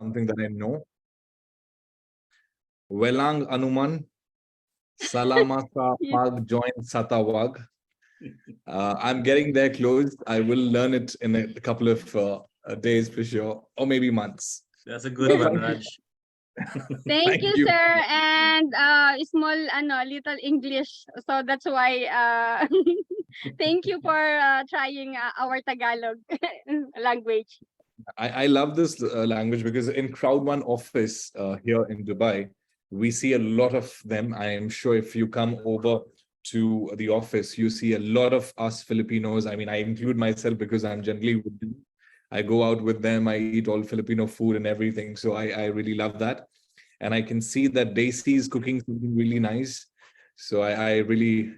something that I know. Welang Anuman, Salama sa pag join Satawag. I'm getting there close. I will learn it in a couple of days for sure, or maybe months. That's a good one, Raj. Thank you, sir. And small little English. So that's why thank you for trying our Tagalog language. I love this language because in Crowd One office here in Dubai, we see a lot of them. I am sure if you come over to the office, you see a lot of us Filipinos. I mean, I include myself because I'm generally with them. I go out with them. I eat all Filipino food and everything. So I really love that. And I can see that Daisy is cooking something really nice. So I really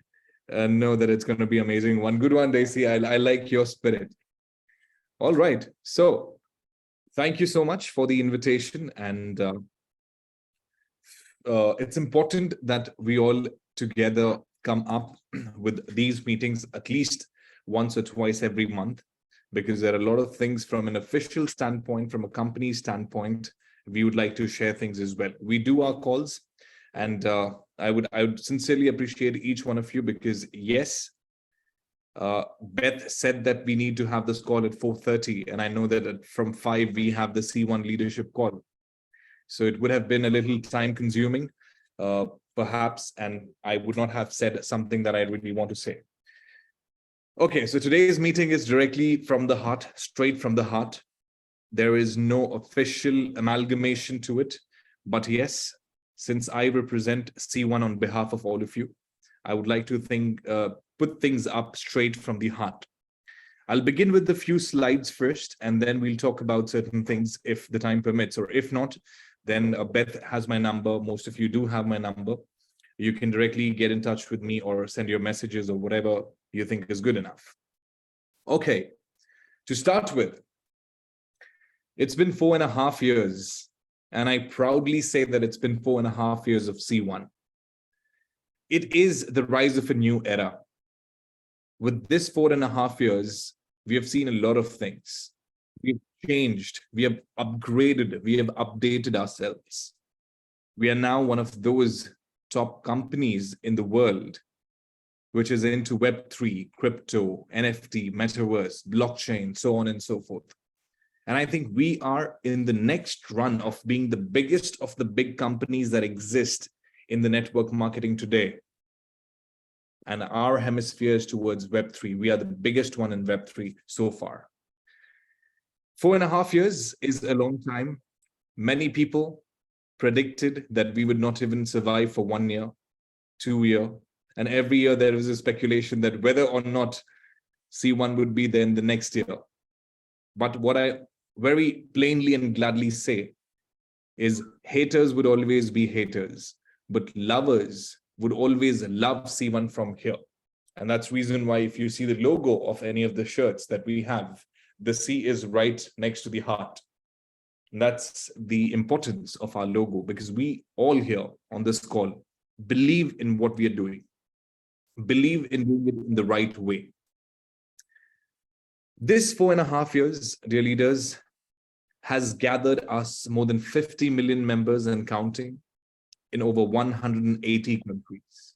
know that it's going to be amazing. One good one, Daisy. I like your spirit. All right. So thank you so much for the invitation. And it's important that we all together come up with these meetings at least once or twice every month, because there are a lot of things from an official standpoint, from a company standpoint, we would like to share things as well. We do our calls, and I would sincerely appreciate each one of you, because yes, Beth said that we need to have this call at 4:30, and I know that from 5 we have the C1 leadership call. So it would have been a little time consuming, perhaps, and I would not have said something that I really want to say. Okay, so today's meeting is directly from the heart, straight from the heart. There is no official amalgamation to it, but yes, since I represent C1 on behalf of all of you, I would like to put things up straight from the heart. I'll begin with a few slides first, and then we'll talk about certain things if the time permits, or if not, then Beth has my number. Most of you do have my number. You can directly get in touch with me or send your messages or whatever you think is good enough. Okay, to start with, it's been 4.5 years, and I proudly say that it's been 4.5 years of C1. It is the rise of a new era. With this 4.5 years, we have seen a lot of things. We've changed, we have upgraded, we have updated ourselves. We are now one of those top companies in the world, which is into Web3, crypto, NFT, metaverse, blockchain, so on and so forth. And I think we are in the next run of being the biggest of the big companies that exist in the network marketing today. And our hemisphere is towards Web3. We are the biggest one in Web3 so far. 4.5 years is a long time. Many people predicted that we would not even survive for 1 year, 2 years. And every year there was a speculation that whether or not C1 would be there in the next year. But what I very plainly and gladly say is haters would always be haters, but lovers would always love C1 from here. And that's reason why if you see the logo of any of the shirts that we have, the C is right next to the heart. And that's the importance of our logo, because we all here on this call believe in what we are doing, believe in doing it in the right way. This 4.5 years, dear leaders, has gathered us more than 50 million members and counting in over 180 countries.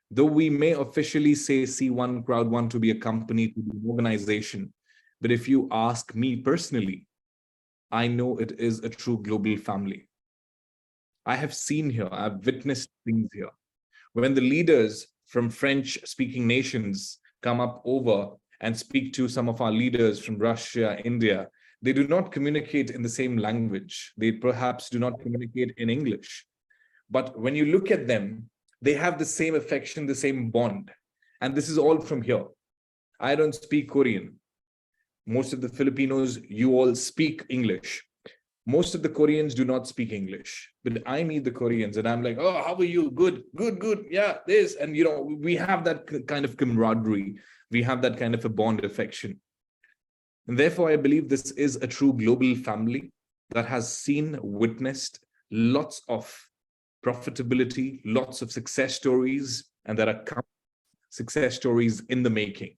Though we may officially say C1 Crowd One to be a company, to be an organization, but if you ask me personally, I know it is a true global family. I have seen here, I've witnessed things here. When the leaders from French-speaking nations come up over and speak to some of our leaders from Russia, India, they do not communicate in the same language. They perhaps do not communicate in English. But when you look at them, they have the same affection, the same bond. And this is all from here. I don't speak Korean. Most of the Filipinos, you all speak English. Most of the Koreans do not speak English. But I meet the Koreans and I'm like, oh, how are you? Good, good, good. Yeah, this. And, you know, we have that kind of camaraderie. We have that kind of a bond affection. And therefore, I believe this is a true global family that has seen, witnessed lots of profitability, lots of success stories, and there are success stories in the making.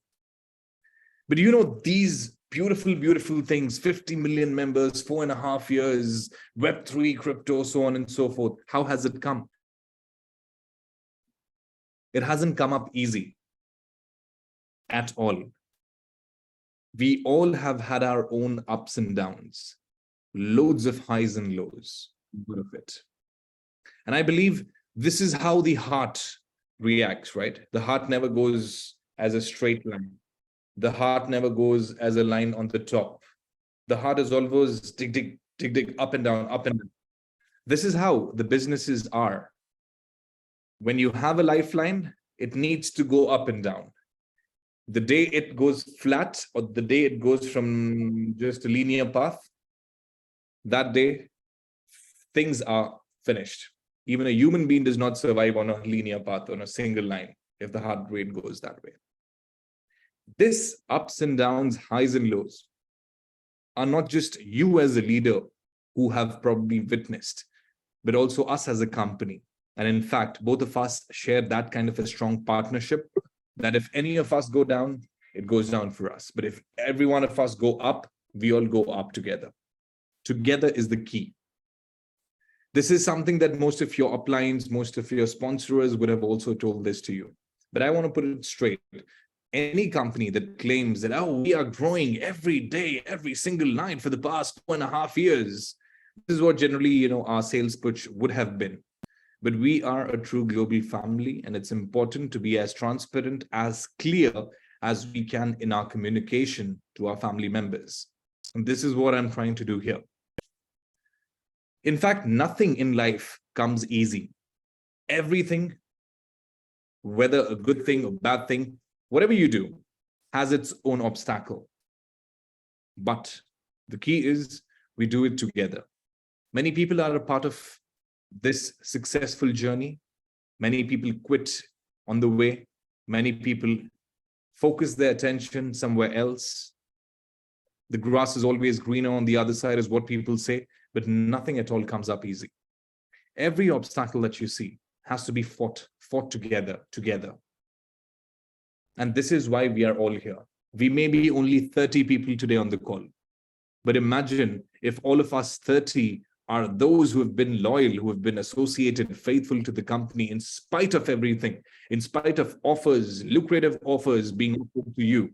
But you know, these beautiful, beautiful things, 50 million members, 4.5 years, Web3, crypto, so on and so forth. How has it come? It hasn't come up easy at all. We all have had our own ups and downs, loads of highs and lows of it. And I believe this is how the heart reacts, right? The heart never goes as a straight line. The heart never goes as a line on the top. The heart is always dig, dig, dig, dig, up and down, up and down. This is how the businesses are. When you have a lifeline, it needs to go up and down. The day it goes flat, or the day it goes from just a linear path, that day, things are finished. Even a human being does not survive on a linear path, on a single line, if the heart rate goes that way. This ups and downs, highs and lows, are not just you as a leader who have probably witnessed, but also us as a company. And in fact, both of us share that kind of a strong partnership that if any of us go down, it goes down for us. But if every one of us go up, we all go up together. Together is the key. This is something that most of your uplines, most of your sponsors would have also told this to you. But I want to put it straight. Any company that claims that, oh, we are growing every day, every single night for the past 2.5 years, this is what generally, our sales pitch would have been. But we are a true global family, and it's important to be as transparent, as clear as we can in our communication to our family members. And this is what I'm trying to do here. In fact, nothing in life comes easy. Everything, whether a good thing or bad thing, whatever you do, has its own obstacle. But the key is we do it together. Many people are a part of this successful journey. Many people quit on the way. Many people focus their attention somewhere else. The grass is always greener on the other side, is what people say, but nothing at all comes up easy. Every obstacle that you see has to be fought together. And this is why we are all here. We may be only 30 people today on the call, but imagine if all of us 30 are those who have been loyal, who have been associated, faithful to the company in spite of everything, in spite of offers, lucrative offers being offered to you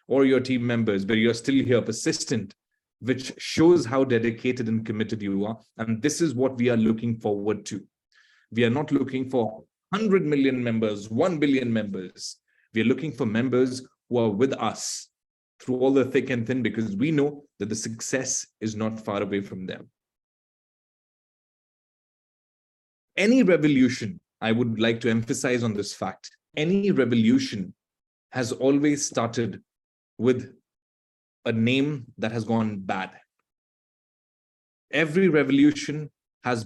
or your team members, but you're still here persistent, which shows how dedicated and committed you are. And this is what we are looking forward to. We are not looking for 100 million members, 1 billion members. We are looking for members who are with us through all the thick and thin, because we know that the success is not far away from them. Any revolution, I would like to emphasize on this fact, any revolution has always started with a name that has gone bad. Every revolution has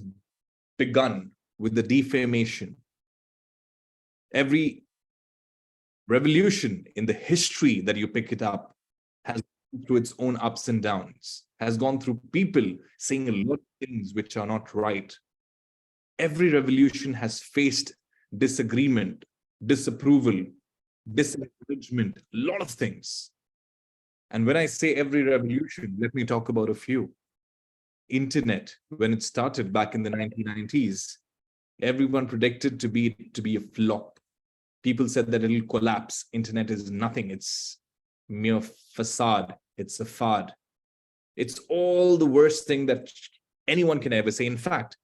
begun with the defamation. Every revolution in the history that you pick it up has gone through its own ups and downs, has gone through people saying a lot of things which are not right. Every revolution has faced disagreement, disapproval, discouragement, a lot of things. And when I say every revolution, let me talk about a few. Internet, when it started back in the 1990s, everyone predicted to be a flop. People said that it'll collapse. Internet is nothing. It's mere facade. It's a fad. It's all the worst thing that anyone can ever say. In fact,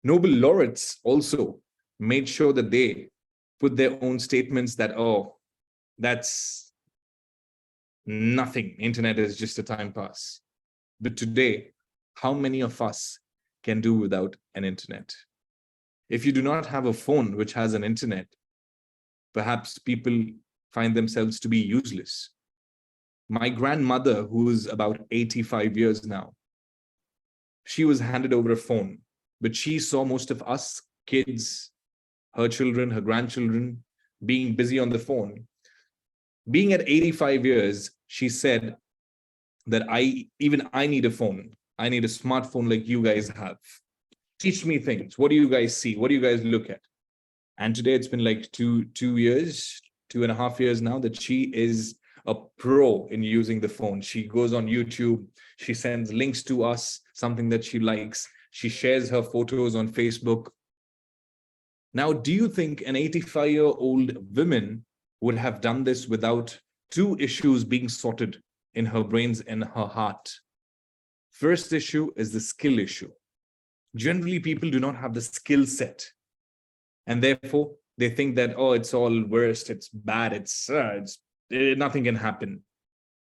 Nobel laureates also made sure that they put their own statements that, oh, that's nothing. Internet is just a time pass. But today, how many of us can do without an internet? If you do not have a phone which has an internet, perhaps people find themselves to be useless. My grandmother, who is about 85 years now, she was handed over a phone, but she saw most of us kids, her children, her grandchildren, being busy on the phone. Being at 85 years, she said that I need a phone. I need a smartphone like you guys have. Teach me things. What do you guys see? What do you guys look at? And today it's been like 2.5 years now that she is a pro in using the phone. She goes on YouTube, she sends links to us, something that she likes. She shares her photos on Facebook. Now, do you think an 85-year-old woman would have done this without two issues being sorted in her brains and her heart? First issue is the skill issue. Generally, people do not have the skill set. And therefore, they think that, oh, it's all worst, it's bad, nothing can happen.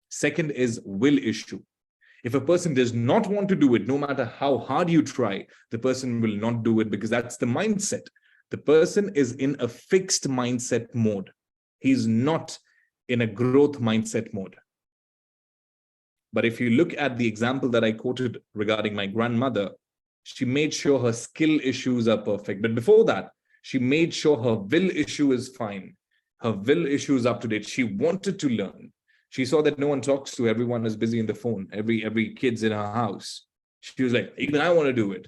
Second is will issue. If a person does not want to do it, no matter how hard you try, the person will not do it because that's the mindset. The person is in a fixed mindset mode. He's not in a growth mindset mode. But if you look at the example that I quoted regarding my grandmother, she made sure her skill issues are perfect. But before that, she made sure her will issue is fine. Her will issue is up to date. She wanted to learn. She saw that no one talks to, everyone is busy in the phone. Every kid's in her house. She was like, even I want to do it.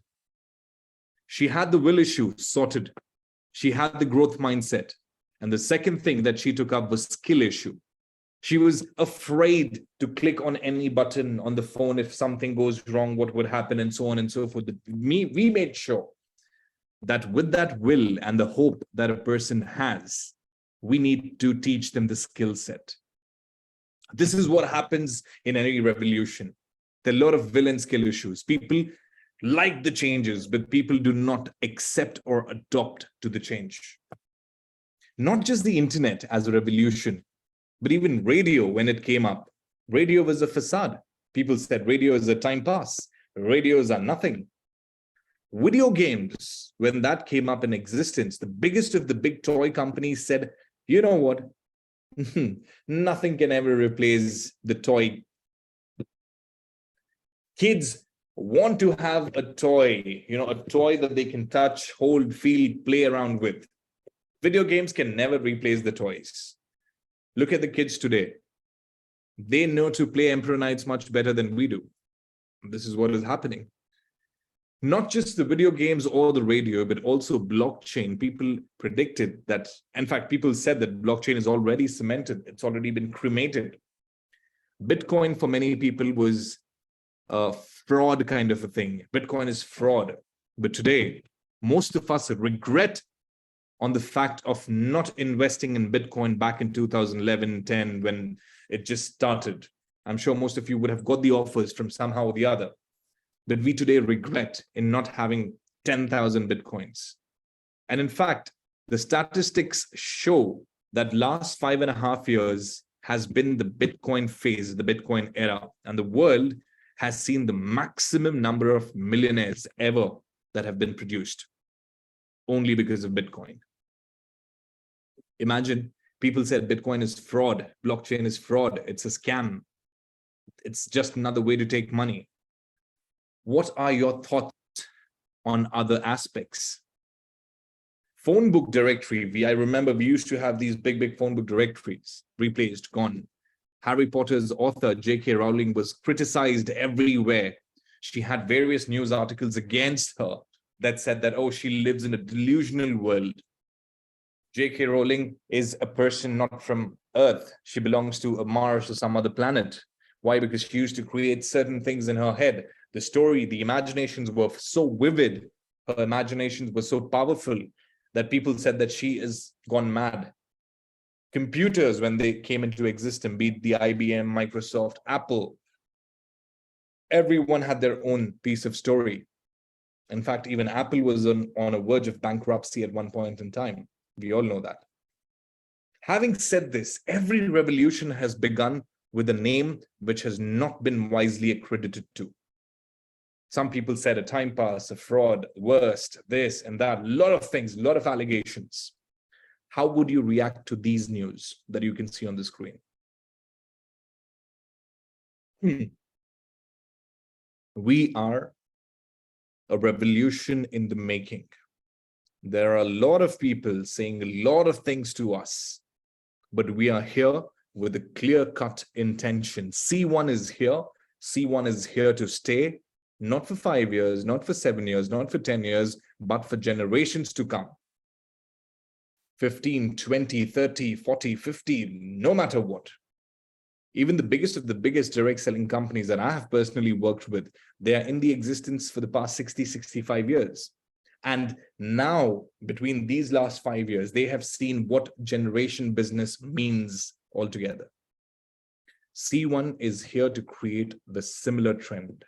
She had the will issue sorted. She had the growth mindset. And the second thing that she took up was skill issue. She was afraid to click on any button on the phone. If something goes wrong, what would happen, and so on and so forth. We made sure that with that will and the hope that a person has, we need to teach them the skill set. This is what happens in any revolution. There are a lot of will and skill issues. People like the changes, but people do not accept or adopt to the change. Not just the internet as a revolution, but even radio, when it came up, radio was a facade. People said radio is a time pass. Radios are nothing. Video games, when that came up in existence, the biggest of the big toy companies said, you know what? Nothing can ever replace the toy. Kids want to have a toy, a toy that they can touch, hold, feel, play around with. Video games can never replace the toys. Look at the kids today. They know to play Emperor Knights much better than we do. This is what is happening. Not just the video games or the radio, but also blockchain. People predicted that, in fact, people said that blockchain is already cemented. It's already been cremated. Bitcoin for many people was a fraud kind of a thing. Bitcoin is fraud. But today, most of us regret on the fact of not investing in Bitcoin back in 2011, 10, when it just started. I'm sure most of you would have got the offers from somehow or the other. But we today regret in not having 10,000 Bitcoins. And in fact, the statistics show that last 5.5 years has been the Bitcoin phase, the Bitcoin era. And the world has seen the maximum number of millionaires ever that have been produced only because of Bitcoin. Imagine people said Bitcoin is fraud, blockchain is fraud, it's a scam. It's just another way to take money. What are your thoughts on other aspects? Phone book directory. I remember we used to have these big phone book directories, replaced, gone. Harry Potter's author, J.K. Rowling, was criticized everywhere. She had various news articles against her that said that, oh, she lives in a delusional world. J.K. Rowling is a person not from Earth. She belongs to a Mars or some other planet. Why? Because she used to create certain things in her head. The story, the imaginations were so vivid. Her imaginations were so powerful that people said that she is gone mad. Computers, when they came into existence, be it the IBM, Microsoft, Apple, everyone had their own piece of story. In fact, even Apple was on a verge of bankruptcy at one point in time. We all know that. Having said this, every revolution has begun with a name which has not been wisely accredited to. Some people said a time pass, a fraud, worst, this and that, a lot of things, a lot of allegations. How would you react to these news that you can see on the screen? We are a revolution in the making. There are a lot of people saying a lot of things to us, but we are here with a clear-cut intention. C1 is here. C1 is here to stay, not for 5 years, not for 7 years, not for 10 years, but for generations to come. 15, 20, 30, 40, 50, no matter what. Even the biggest of the biggest direct selling companies that I have personally worked with, they are in the existence for the past 60, 65 years. And now, between these last 5 years, they have seen what generation business means altogether. C1 is here to create the similar trend.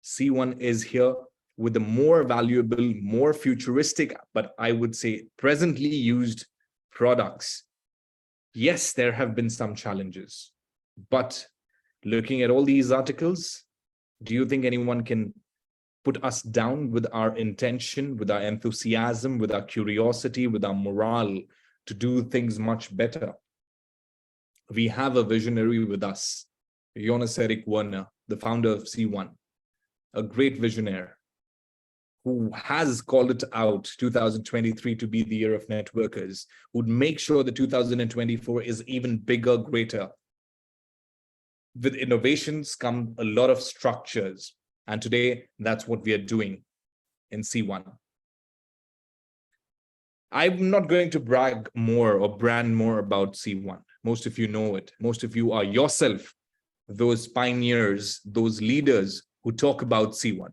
C1 is here with the more valuable, more futuristic, but I would say presently used products. Yes, there have been some challenges, but looking at all these articles, do you think anyone can put us down with our intention, with our enthusiasm, with our curiosity, with our morale to do things much better? We have a visionary with us, Jonas Erik Werner, the founder of C1, a great visionary who has called it out 2023 to be the year of networkers, would make sure that 2024 is even bigger, greater. With innovations come a lot of structures. And today, that's what we are doing in C1. I'm not going to brag more or brand more about C1. Most of you know it. Most of you are yourself those pioneers, those leaders who talk about C1.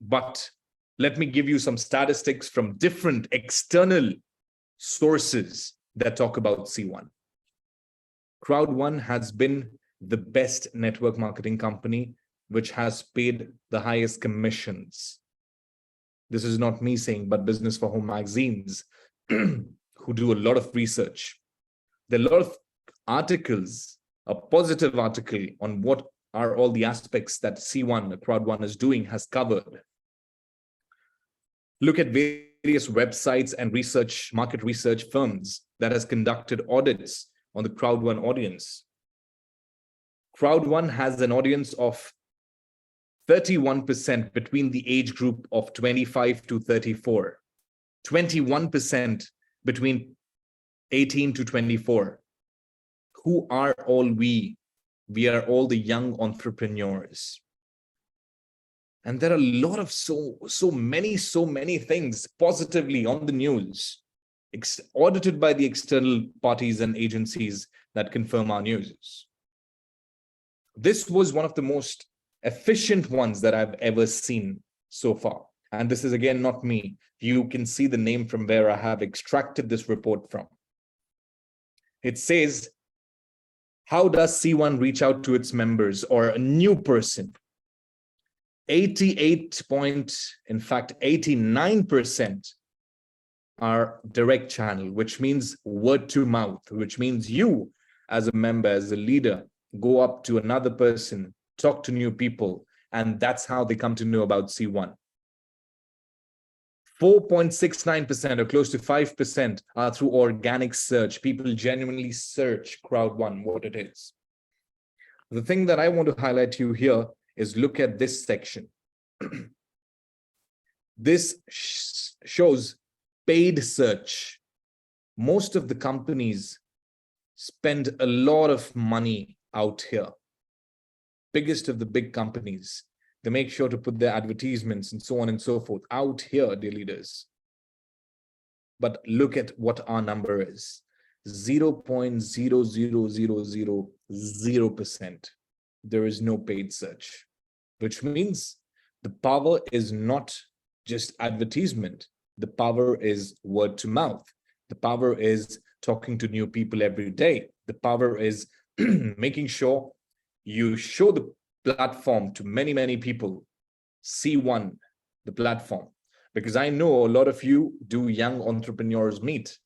But let me give you some statistics from different external sources that talk about C1. Crowd1 has been the best network marketing company which has paid the highest commissions. This is not me saying, but Business for Home magazines who do a lot of research. There are a lot of articles, a positive article on what are all the aspects that C1, Crowd1 is doing, has covered. Look at various websites and research, market research firms that has conducted audits on the Crowd1 audience. Crowd1 has an audience of 31% between the age group of 25 to 34, 21% between 18 to 24. Who are all we? We are all the young entrepreneurs. And there are a lot of so many things positively on the news, audited by the external parties and agencies that confirm our news. This was one of the most efficient ones that I've ever seen so far. And this is again not me. You can see the name from where I have extracted this report from. It says, how does C1 reach out to its members or a new person? 89% are direct channel, which means word to mouth, which means you as a member, as a leader, go up to another person, talk to new people, and that's how they come to know about C1. 4.69% or close to 5% are through organic search. People genuinely search Crowd1, what it is. The thing that I want to highlight to you here is look at this section. This shows paid search. Most of the companies spend a lot of money out here. Biggest of the big companies, they make sure to put their advertisements and so on and so forth out here, dear leaders. But look at what our number is. 0.00000%. There is no paid search, which means the power is not just advertisement. The power is word to mouth. The power is talking to new people every day. The power is making sure you show the platform to many people. C1, the platform. Because I know a lot of you do young entrepreneurs meet,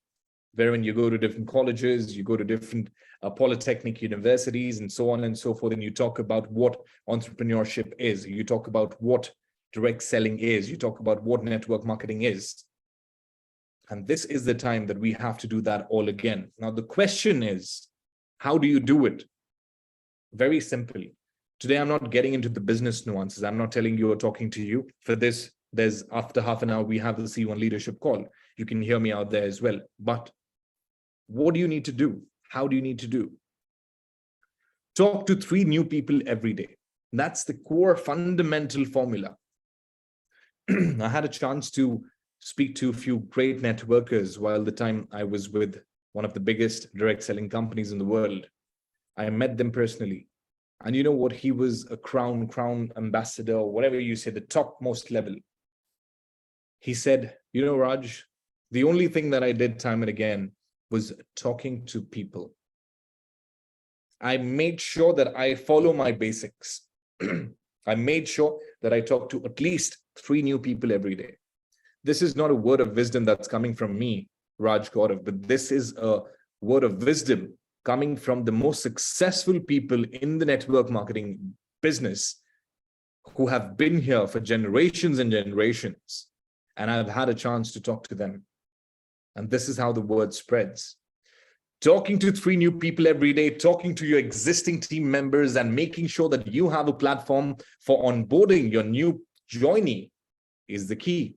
wherein you go to different colleges, you go to different polytechnic universities and so on and so forth, and you talk about what entrepreneurship is. You talk about what direct selling is. You talk about what network marketing is. And this is the time that we have to do that all again. Now, the question is, how do you do it? Very simply. Today, I'm not getting into the business nuances. I'm not telling you or talking to you. For this, there's after half an hour, we have the C1 leadership call. You can hear me out there as well. But what do you need to do? How do you need to do? Talk to 3 new people every day. That's the core fundamental formula. I had a chance to speak to a few great networkers while the time I was with one of the biggest direct selling companies in the world. I met them personally. And you know what? He was a crown ambassador, whatever you say, the topmost level. He said, you know, Raj, the only thing that I did time and again was talking to people. I made sure that I follow my basics. I made sure that I talk to at least 3 new people every day. This is not a word of wisdom that's coming from me, Raj Gaurav, but this is a word of wisdom coming from the most successful people in the network marketing business who have been here for generations and generations. And I've had a chance to talk to them. And this is how the word spreads. Talking to 3 new people every day, talking to your existing team members and making sure that you have a platform for onboarding your new joinee is the key.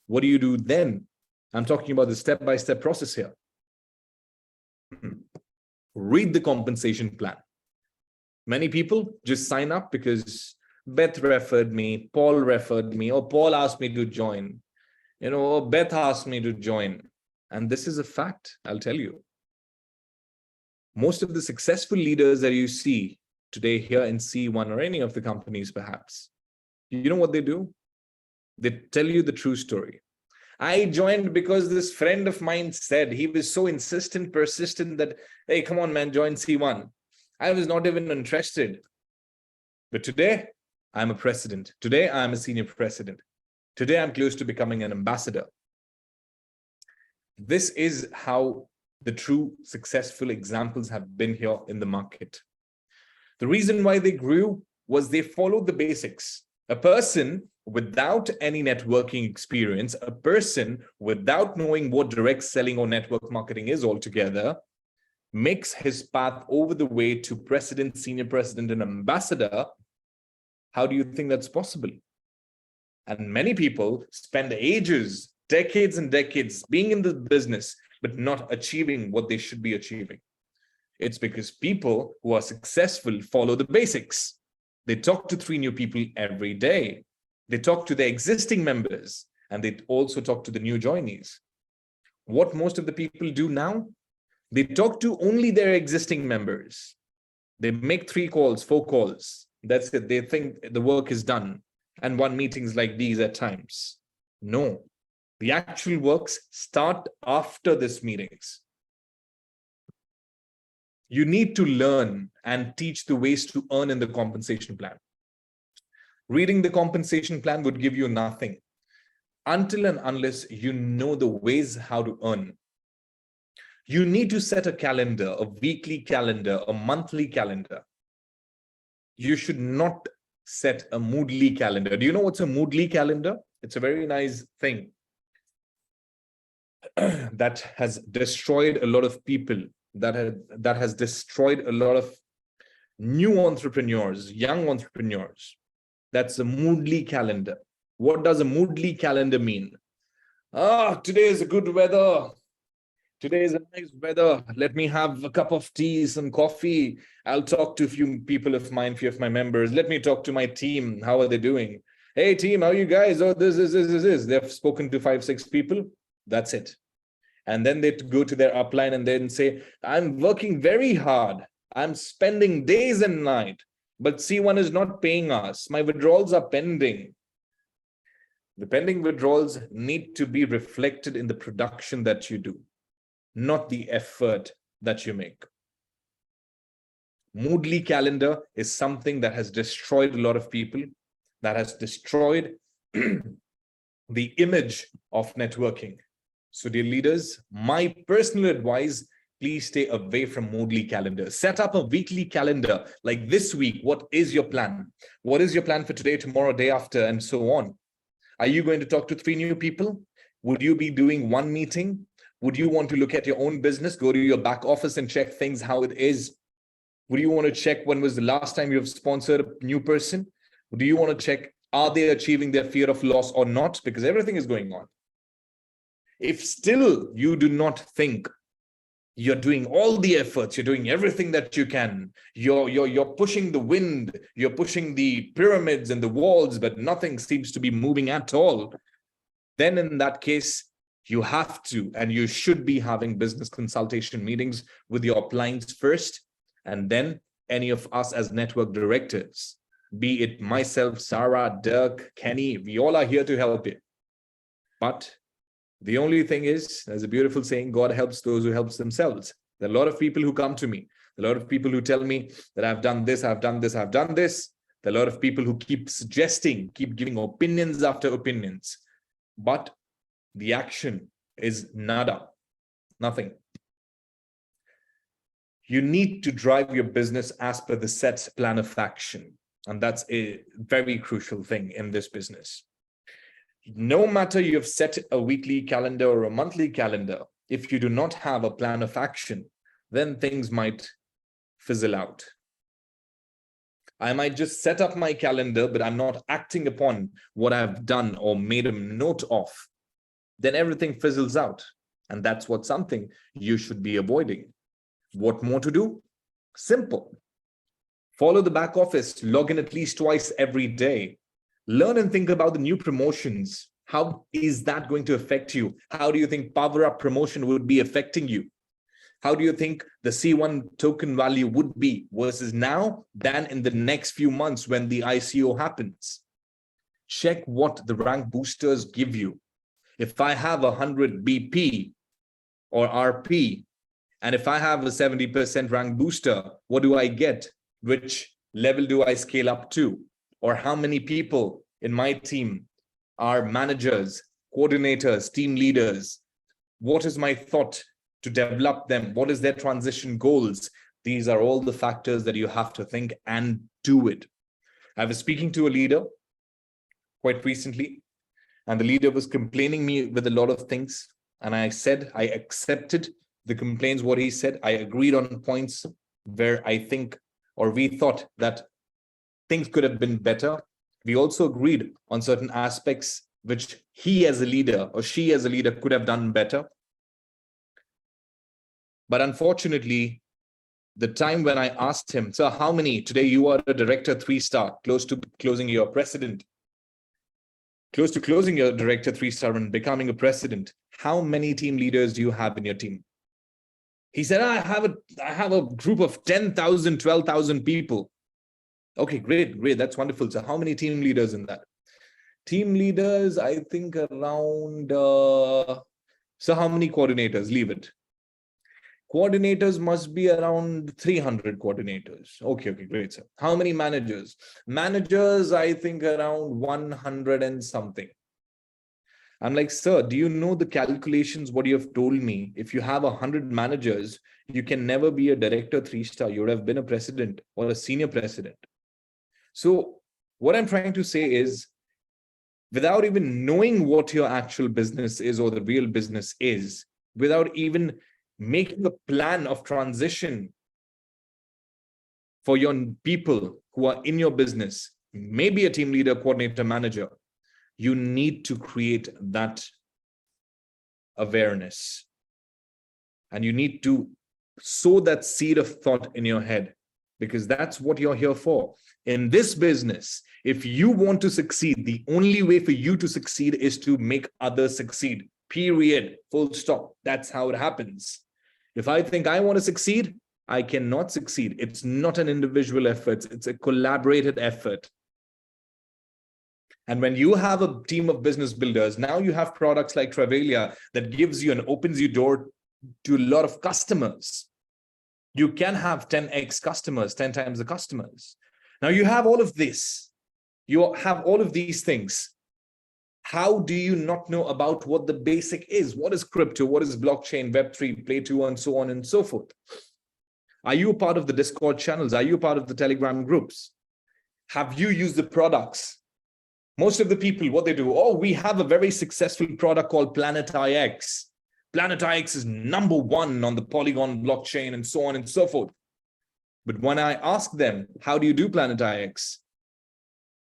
What do you do then? I'm talking about the step-by-step process here. Read the compensation plan. Many people just sign up because Beth referred me, Paul referred me, or Paul asked me to join, or Beth asked me to join. And this is a fact, I'll tell you. Most of the successful leaders that you see today here in C1 or any of the companies perhaps, you know what they do? They tell you the true story. I joined because this friend of mine said. He was so insistent, persistent that, hey, come on, man, join C1. I was not even interested. But today, I'm a president. Today, I'm a senior president. Today, I'm close to becoming an ambassador. This is how the true successful examples have been here in the market. The reason why they grew was they followed the basics. A person without any networking experience, a person without knowing what direct selling or network marketing is altogether, makes his path over the way to president, senior president, and ambassador. How do you think that's possible? And many people spend ages, decades and decades being in the business, but not achieving what they should be achieving. It's because people who are successful follow the basics. They talk to 3 new people every day. They talk to their existing members, and they also talk to the new joinees. What most of the people do now? They talk to only their existing members. They make 3 calls, 4 calls. That's it. They think the work is done and one meetings like these at times. No, the actual works start after these meetings. You need to learn and teach the ways to earn in the compensation plan. Reading the compensation plan would give you nothing until and unless you know the ways how to earn. You need to set a calendar, a weekly calendar, a monthly calendar. You should not set a Moodly calendar. Do you know what's a Moodly calendar? It's a very nice thing that has destroyed a lot of people, that has destroyed a lot of new entrepreneurs, young entrepreneurs. That's a Moodly calendar. What does a Moodly calendar mean? Today is a good weather. Today is a nice weather. Let me have a cup of tea, some coffee. I'll talk to a few people of mine, few of my members. Let me talk to my team. How are they doing? Hey, team, how are you guys? Oh, this. They've spoken to 5, 6 people. That's it. And then they go to their upline and then say, I'm working very hard. I'm spending days and night, but C1 is not paying us. My withdrawals are pending. The pending withdrawals need to be reflected in the production that you do, not the effort that you make. Moodly calendar is something that has destroyed a lot of people, that has destroyed the image of networking. So dear leaders, my personal advice, please stay away from Moodly calendar. Set up a weekly calendar like this week. What is your plan? What is your plan for today, tomorrow, day after, and so on? Are you going to talk to 3 new people? Would you be doing 1 meeting? Would you want to look at your own business, go to your back office and check things how it is? Would you want to check when was the last time you have sponsored a new person? Do you want to check, are they achieving their fear of loss or not? Because everything is going on. If still you do not think you're doing all the efforts, you're doing everything that you can, you're pushing the wind, you're pushing the pyramids and the walls, but nothing seems to be moving at all, then in that case, you have to and you should be having business consultation meetings with your clients first And then any of us as network directors, be it myself, Sarah, Dirk, Kenny, we all are here to help you. But the only thing is, there's a beautiful saying, God helps those who help themselves. There are a lot of people who come to me, a lot of people who tell me that I've done this, I've done this, I've done this. There are a lot of people who keep suggesting, keep giving opinions after opinions. But the action is nada, nothing. You need to drive your business as per the set plan of action. And that's a very crucial thing in this business. No matter you've set a weekly calendar or a monthly calendar, if you do not have a plan of action, then things might fizzle out. I might just set up my calendar, but I'm not acting upon what I've done or made a note of. Then everything fizzles out. And that's what something you should be avoiding. What more to do? Simple. Follow the back office, log in at least twice every day. Learn and think about the new promotions. How is that going to affect you? How do you think Power Up promotion would be affecting you? How do you think the C1 token value would be versus now than in the next few months when the ICO happens? Check what the rank boosters give you. If I have 100 BP or RP, and if I have a 70% rank booster, what do I get? Which level do I scale up to? Or how many people in my team are managers, coordinators, team leaders? What is my thought to develop them? What is their transition goals? These are all the factors that you have to think and do it. I was speaking to a leader quite recently, and the leader was complaining me with a lot of things. And I said, I accepted the complaints, what he said. I agreed on points where I think, or we thought that things could have been better. We also agreed on certain aspects which he as a leader or she as a leader could have done better. But unfortunately, the time when I asked him, so how many, today you are a director 3-star, close to closing your president, close to closing your director 3-star and becoming a president, how many team leaders do you have in your team? He said, I have a group of 10,000, 12,000 people. Okay, great. That's wonderful. So how many team leaders in that? Team leaders, I think around, so how many coordinators? Leave it. Coordinators must be around 300 coordinators. Okay, great, sir. How many managers? Managers, I think around 100 and something. I'm like, sir, do you know the calculations, what you have told me? If you have 100 managers, you can never be a director 3-star. You would have been a president or a senior president. So what I'm trying to say is, without even knowing what your actual business is or the real business is, without even making a plan of transition for your people who are in your business, maybe a team leader, coordinator, manager, you need to create that awareness. And you need to sow that seed of thought in your head, because that's what you're here for. In this business, if you want to succeed, the only way for you to succeed is to make others succeed. Period. Full stop. That's how it happens. If I think I want to succeed, I cannot succeed. It's not an individual effort. It's a collaborated effort. And when you have a team of business builders, now you have products like Travalia that gives you and opens your door to a lot of customers. You can have 10x customers, 10 times the customers. Now you have all of this. You have all of these things. How do you not know about what the basic is? What is crypto? What is blockchain, Web3, Play 2, and so on and so forth? Are you a part of the Discord channels? Are you a part of the Telegram groups? Have you used the products? Most of the people, what they do, oh, we have a very successful product called Planet IX. Planet IX is #1 on the Polygon blockchain and so on and so forth. But when I ask them, how do you do Planet IX?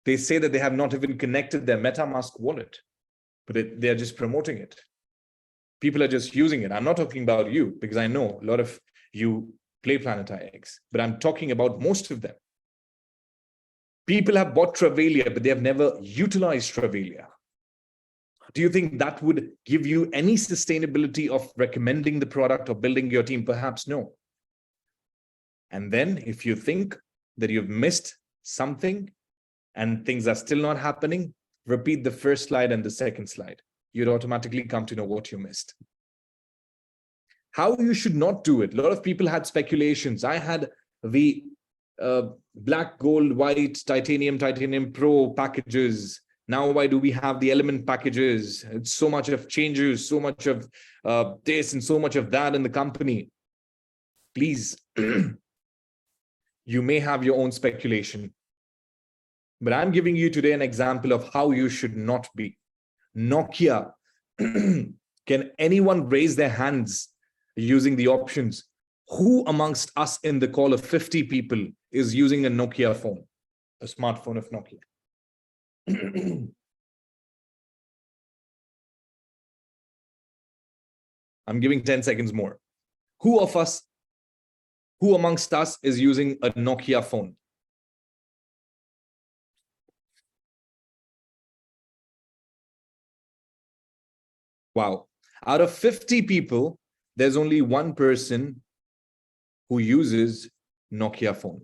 They say that they have not even connected their MetaMask wallet, but they're just promoting it. People are just using it. I'm not talking about you, because I know a lot of you play Planet IX, but I'm talking about most of them. People have bought Travalia, but they have never utilized Travalia. Do you think that would give you any sustainability of recommending the product or building your team? Perhaps no. And then if you think that you've missed something and things are still not happening, repeat the first slide and the second slide. You'd automatically come to know what you missed. How you should not do it. A lot of people had speculations. I had the black, gold, white, titanium, titanium pro packages. Now, why do we have the element packages? It's so much of changes, so much of this and so much of that in the company. Please, you may have your own speculation, but I'm giving you today an example of how you should not be. Nokia, can anyone raise their hands using the options? Who amongst us in the call of 50 people is using a Nokia phone, a smartphone of Nokia? I'm giving 10 seconds more. Who amongst us is using a Nokia phone? Wow. Out of 50 people, there's only one person who uses Nokia phone.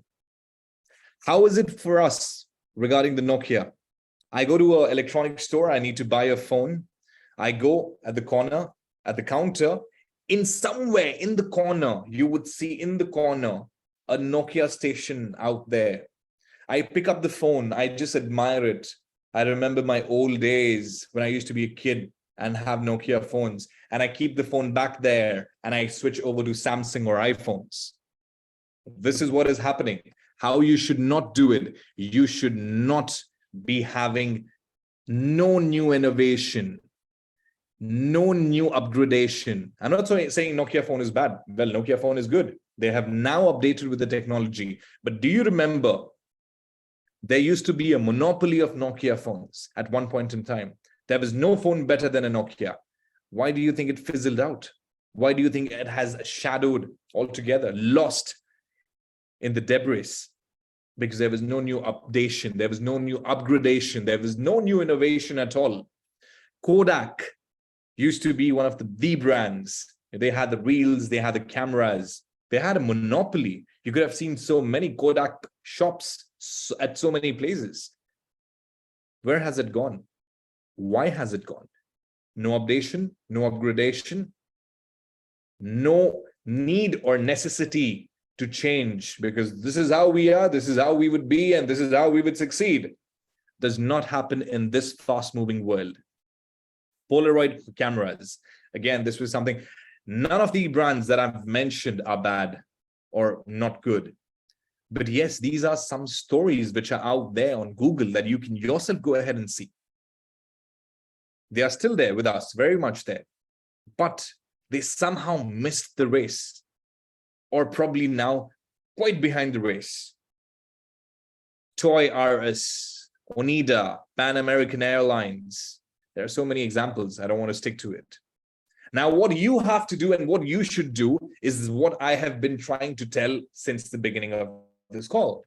How is it for us regarding the Nokia? I go to an electronics store, I need to buy a phone. I go at the corner, at the counter, in somewhere in the corner, you would see in the corner a Nokia station out there. I pick up the phone, I just admire it. I remember my old days when I used to be a kid and have Nokia phones, and I keep the phone back there and I switch over to Samsung or iPhones. This is what is happening. How you should not do it. You should not be having no new innovation, no new upgradation. I'm not saying Nokia phone is bad. Well, Nokia phone is good. They have now updated with the technology. But do you remember there used to be a monopoly of Nokia phones at one point in time? There was no phone better than a Nokia. Why do you think it fizzled out? Why do you think it has shadowed altogether, lost in the debris? Because there was no new updation, there was no new upgradation, there was no new innovation at all. Kodak used to be one of the brands. They had the reels, they had the cameras, they had a monopoly. You could have seen so many Kodak shops at so many places. Where has it gone? Why has it gone? No updation, no upgradation, no need or necessity to change, because this is how we are, this is how we would be, and this is how we would succeed. Does not happen in this fast-moving world. Polaroid cameras. Again, this was something, none of the brands that I've mentioned are bad or not good. But yes, these are some stories which are out there on Google that you can yourself go ahead and see. They are still there with us, very much there. But they somehow missed the race, or probably now quite behind the race. Toy R Us, Oneida, Pan American Airlines. There are so many examples. I don't want to stick to it. Now, what you have to do and what you should do is what I have been trying to tell since the beginning of this call.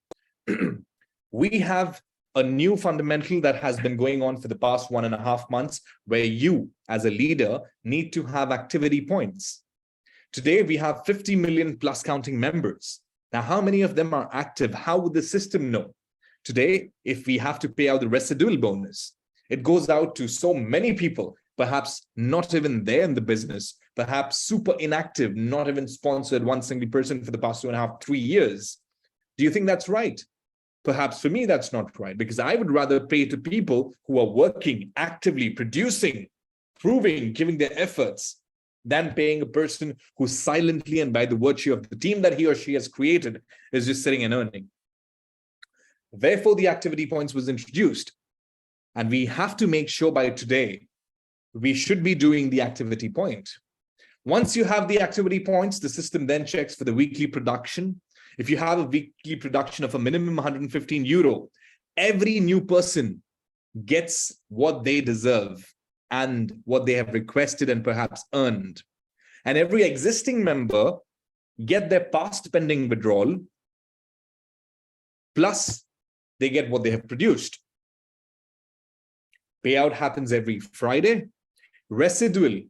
We have a new fundamental that has been going on for the past 1.5 months, where you as a leader need to have activity points. Today, we have 50 million plus counting members. Now, how many of them are active? How would the system know? Today, if we have to pay out the residual bonus, it goes out to so many people, perhaps not even there in the business, perhaps super inactive, not even sponsored one single person for the past 2.5, 3 years. Do you think that's right? Perhaps for me, that's not right, because I would rather pay to people who are working, actively producing, proving, giving their efforts, than paying a person who silently and by the virtue of the team that he or she has created is just sitting and earning. Therefore, the activity points was introduced. And we have to make sure by today, we should be doing the activity point. Once you have the activity points, the system then checks for the weekly production. If you have a weekly production of a minimum 115 euro, every new person gets what they deserve and what they have requested and perhaps earned. And every existing member get their past pending withdrawal, plus they get what they have produced. Payout happens every Friday. Residual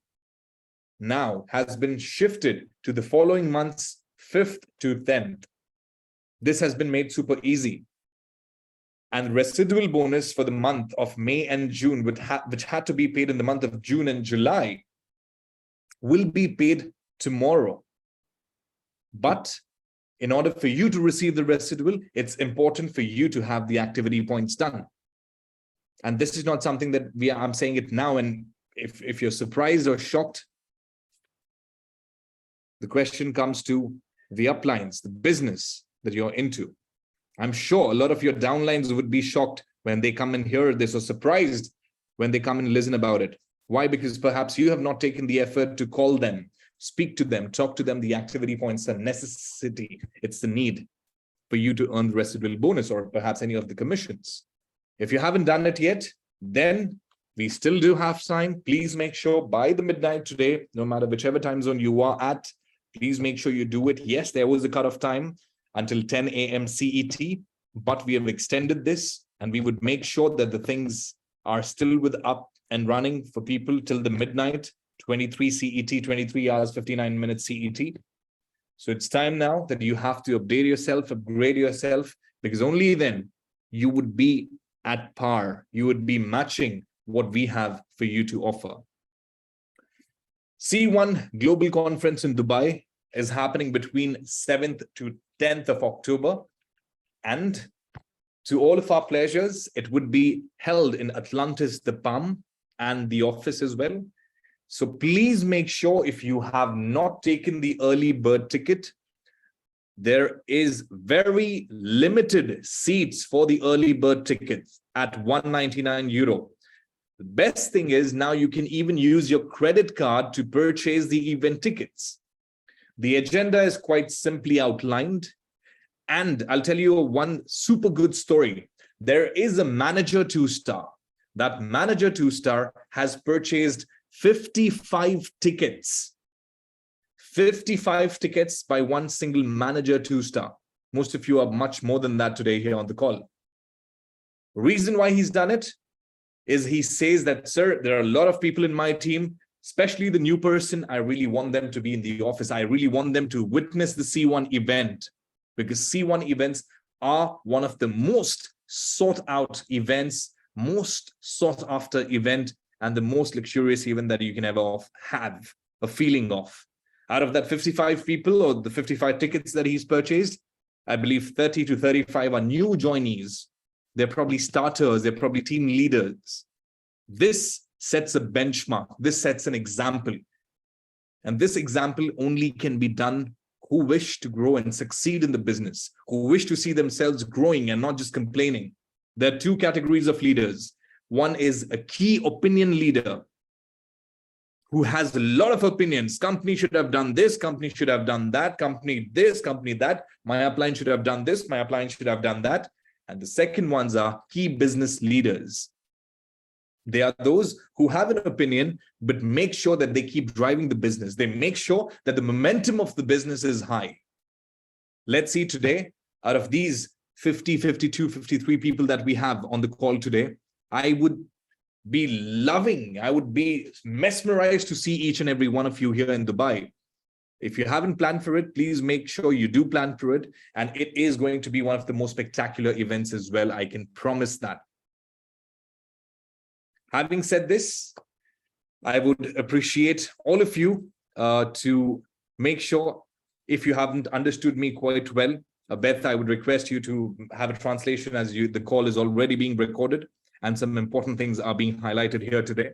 now has been shifted to the following month's 5th to 10th. This has been made super easy. And residual bonus for the month of May and June, which had to be paid in the month of June and July, will be paid tomorrow. But in order for you to receive the residual, it's important for you to have the activity points done. And this is not something that I'm saying it now. And if you're surprised or shocked, the question comes to the uplines, the business that you're into. I'm sure a lot of your downlines would be shocked when they come and hear this, or surprised when they come and listen about it. Why? Because perhaps you have not taken the effort to call them, speak to them, talk to them. The activity points are necessity. It's the need for you to earn the residual bonus, or perhaps any of the commissions. If you haven't done it yet, then we still do have time. Please make sure by the midnight today, no matter whichever time zone you are at, please make sure you do it. Yes, there was a cutoff time until 10 a.m. CET, but we have extended this, and we would make sure that the things are still up and running for people till the midnight, 23 CET, 23 hours, 59 minutes CET. So it's time now that you have to update yourself, upgrade yourself, because only then you would be at par. You would be matching what we have for you to offer. C1 Global Conference in Dubai is happening between 7th to 10th of October. And to all of our pleasures, it would be held in Atlantis, the Palm, and the office as well. So please make sure, if you have not taken the early bird ticket, there is very limited seats for the early bird tickets at 199 euro. The best thing is now you can even use your credit card to purchase the event tickets. The agenda is quite simply outlined. And I'll tell you one super good story. There is a manager 2-star. That manager 2-star has purchased 55 tickets. 55 tickets by one single manager 2-star. Most of you are much more than that today here on the call. Reason why he's done it is he says that, sir, there are a lot of people in my team, especially the new person. I really want them to be in the office. I really want them to witness the C1 event, because C1 events are one of the most sought out events, most sought after event, and the most luxurious event that you can ever have a feeling of. Out of that 55 people, or the 55 tickets that he's purchased, I believe 30 to 35 are new joinees. They're probably starters. They're probably team leaders. This sets a benchmark. This sets an example. And this example only can be done who wish to grow and succeed in the business, who wish to see themselves growing and not just complaining. There are two categories of leaders. One is a key opinion leader who has a lot of opinions. Company should have done this, company should have done that, company this, company that. My upline should have done this, my upline should have done that. And the second ones are key business leaders. They are those who have an opinion, but make sure that they keep driving the business. They make sure that the momentum of the business is high. Let's see today, out of these 50, 52, 53 people that we have on the call today, I would be mesmerized to see each and every one of you here in Dubai. If you haven't planned for it, please make sure you do plan for it. And it is going to be one of the most spectacular events as well. I can promise that. Having said this, I would appreciate all of you to make sure, if you haven't understood me quite well, Beth, I would request you to have a translation, as the call is already being recorded and some important things are being highlighted here today.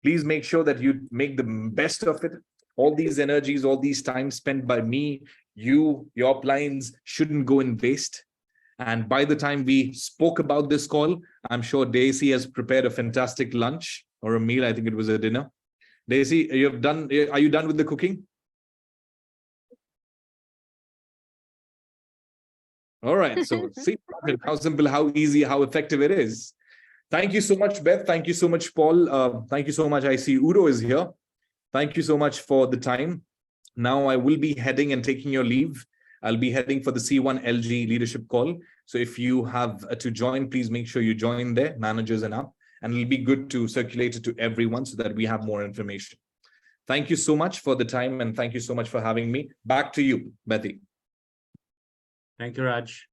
Please make sure that you make the best of it. All these energies, all these time spent by me, your uplines shouldn't go in waste. And by the time we spoke about this call, I'm sure Daisy has prepared a fantastic lunch or a meal. I think it was a dinner. Daisy, are you done with the cooking? All right. So see how simple, how easy, how effective it is. Thank you so much, Beth. Thank you so much, Paul. Thank you so much. I see Udo is here. Thank you so much for the time. Now I will be heading and taking your leave. I'll be heading for the C1 LG leadership call. So if you have to join, please make sure you join there, managers and up, and it'll be good to circulate it to everyone so that we have more information. Thank you so much for the time, and thank you so much for having me. Back to you, Bethy. Thank you, Raj.